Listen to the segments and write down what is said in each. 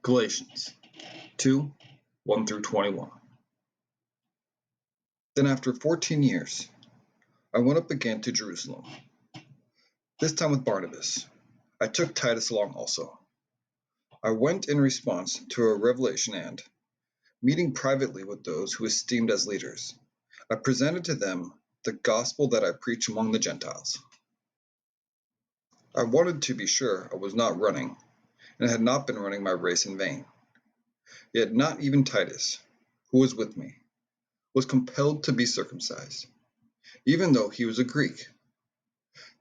Galatians 2, 1 through 21. Then after 14 years, I went up again to Jerusalem, this time with Barnabas. I took Titus along also. I went in response to a revelation and, meeting privately with those who esteemed as leaders, I presented to them the gospel that I preach among the Gentiles. I wanted to be sure I was not running, and had not been running my race in vain. Yet not even Titus, who was with me, was compelled to be circumcised, even though he was a Greek.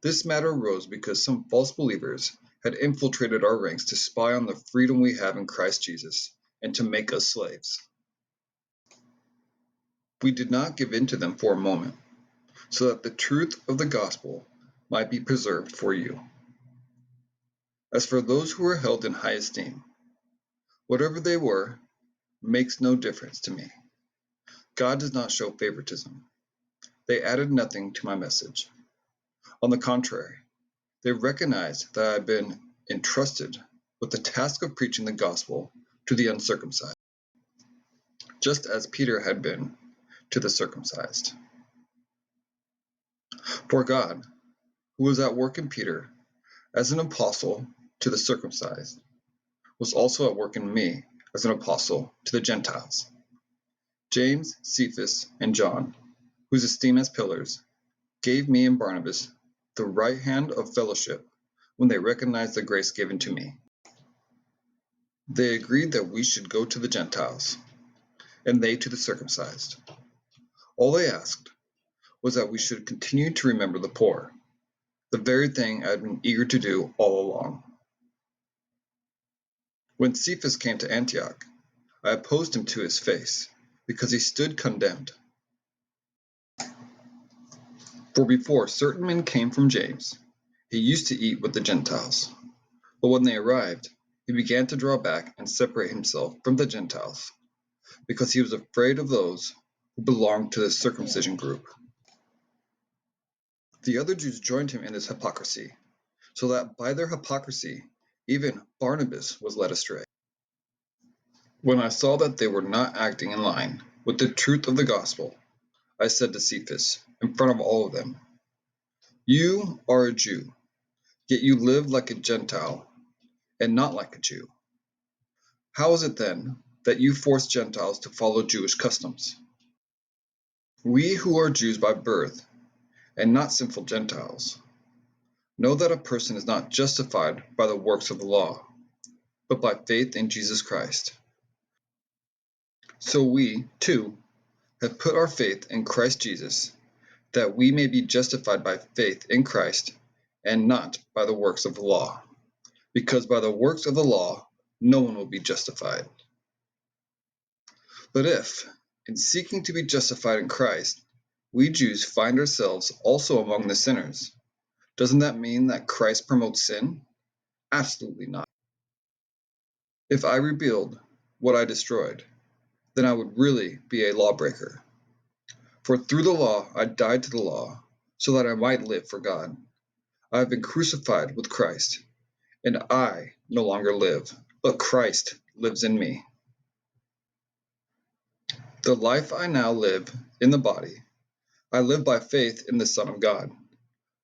This matter arose because some false believers had infiltrated our ranks to spy on the freedom we have in Christ Jesus and to make us slaves. We did not give in to them for a moment, so that the truth of the gospel might be preserved for you. As for those who were held in high esteem, whatever they were makes no difference to me. God does not show favoritism. They added nothing to my message. On the contrary, they recognized that I had been entrusted with the task of preaching the gospel to the uncircumcised, just as Peter had been to the circumcised. For God, who was at work in Peter as an apostle to the circumcised, was also at work in me as an apostle to the Gentiles. James, Cephas, and John, whose esteem as pillars, gave me and Barnabas the right hand of fellowship when they recognized the grace given to me. They agreed that we should go to the Gentiles, and they to the circumcised. All they asked was that we should continue to remember the poor, the very thing I had been eager to do all along. When Cephas came to Antioch, I opposed him to his face, because he stood condemned. For before certain men came from James, he used to eat with the Gentiles. But when they arrived, he began to draw back and separate himself from the Gentiles, because he was afraid of those who belonged to the circumcision group. The other Jews joined him in this hypocrisy, so that by their hypocrisy even Barnabas was led astray. When I saw that they were not acting in line with the truth of the gospel, I said to Cephas, in front of all of them, "You are a Jew, yet you live like a Gentile and not like a Jew. How is it then that you force Gentiles to follow Jewish customs? We who are Jews by birth and not sinful Gentiles know that a person is not justified by the works of the law, but by faith in Jesus Christ. So we, too, have put our faith in Christ Jesus, that we may be justified by faith in Christ and not by the works of the law, because by the works of the law no one will be justified. But if, in seeking to be justified in Christ, we Jews find ourselves also among the sinners, doesn't that mean that Christ promotes sin? Absolutely not. If I rebuild what I destroyed, then I would really be a lawbreaker. For through the law I died to the law, so that I might live for God. I have been crucified with Christ, and I no longer live, but Christ lives in me. The life I now live in the body, I live by faith in the Son of God,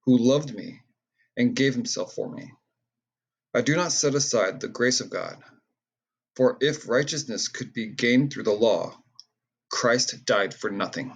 who loved me and gave himself for me. I do not set aside the grace of God, for if righteousness could be gained through the law, Christ died for nothing.